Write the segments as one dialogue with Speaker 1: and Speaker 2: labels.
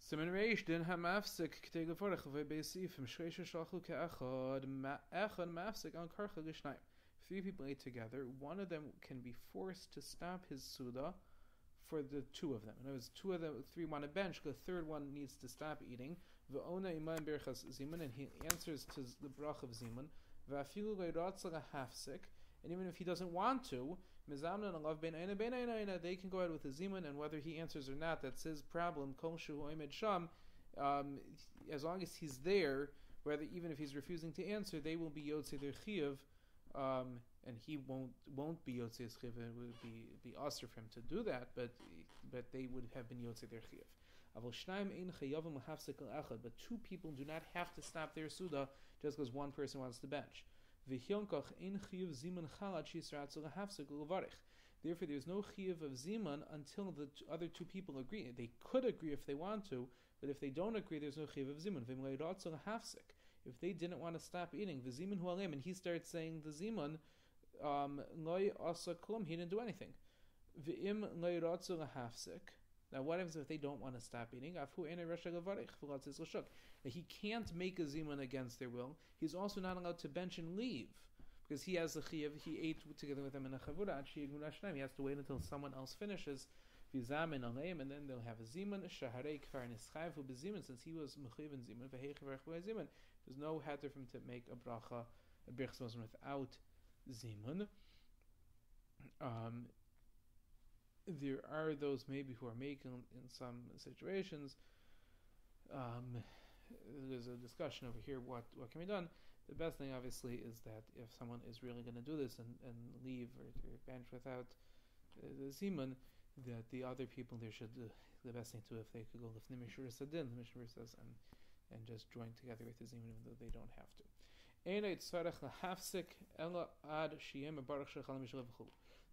Speaker 1: Siman Reish din hamafsik k'tei levorach v'beisifim shreisha shalchu ke'echad echad mafsik al karcha l'shnayim. Three people ate together. One of them can be forced to stop his suda for the two of them. In other words, two of the three want to bench. The third one needs to stop eating. V'ona iman berchas zimun, and he answers to the brach of zimun. V'afilu le'ratza lahafsik, and even if he doesn't want to, mizamnan alav ben aina, they can go ahead with the zimun, and whether he answers or not, that's his problem. Kol shu oimed sham, as long as he's there, whether even if he's refusing to answer, they will be yotzei their chiyuv. And he won't be yotzei his chiyuv. It would be aser for him to do that, but they would have been yotzei their chiyuv. But two people do not have to stop their suda just because one person wants to bench. Therefore, there is no chiyuv of ziman until the other two people agree. They could agree if they want to, but if they don't agree, there's no chiyuv of ziman. If they didn't want to stop eating, v'ziman hu alim, and he starts saying the ziman, loy asa klum, he didn't do anything. V'im loy ratzu lahafsik. Now, what happens if they don't want to stop eating? Now, he can't make a ziman against their will. He's also not allowed to bench and leave because he has a chiyuv. He ate together with them in a chavura. He has to wait until someone else finishes. And then they'll have a ziman. Since he was mechiv in ziman, there's no heter for him to make a bracha, a birchas without ziman. There are those maybe who are making in some situations. There's a discussion over here what can be done. The best thing obviously is that if someone is really going to do this and leave or bench without the zimun, that the other people there should the best thing to do if they could go lifnei mishur sadin, the Mishnah says, and just join together with the zimun even though they don't have to.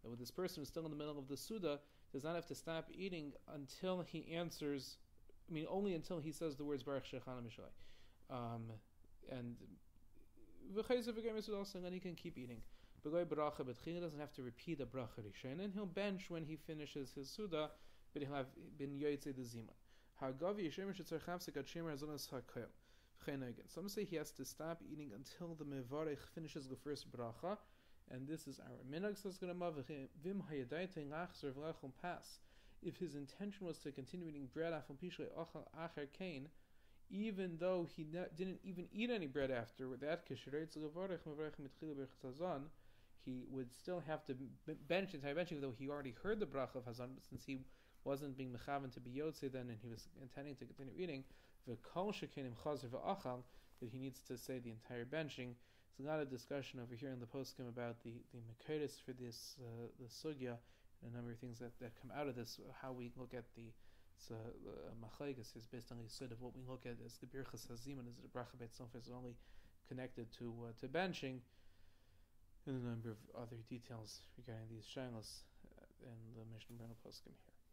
Speaker 1: That with this person who's still in the middle of the suda does not have to stop eating until he answers. I mean, only until he says the words Baruch Shechan Mishlei, and then he can keep eating. But he doesn't have to repeat a bracha rishon, and he'll bench when he finishes his suda, but he'll have been yotzei the ziman. Some say he has to stop eating until the mevarech finishes the first bracha, and this is our minhag. Says pass. If his intention was to continue eating bread even though he didn't even eat any bread after that, he would still have to bench the entire benching, though he already heard the bracha of Hazan, but since he wasn't being mechavan to be yotzei then, and he was intending to continue eating, that he needs to say the entire benching. There's a lot of discussion over here in the poskim about the mekoros for this the sugya, and a number of things that come out of this. How we look at the machlekes is based on the sort of what we look at as the birchas haziman. Is it a bracha by itself? Is only connected to benching, and a number of other details regarding these shaylos and the Mishnah Breno poskim here.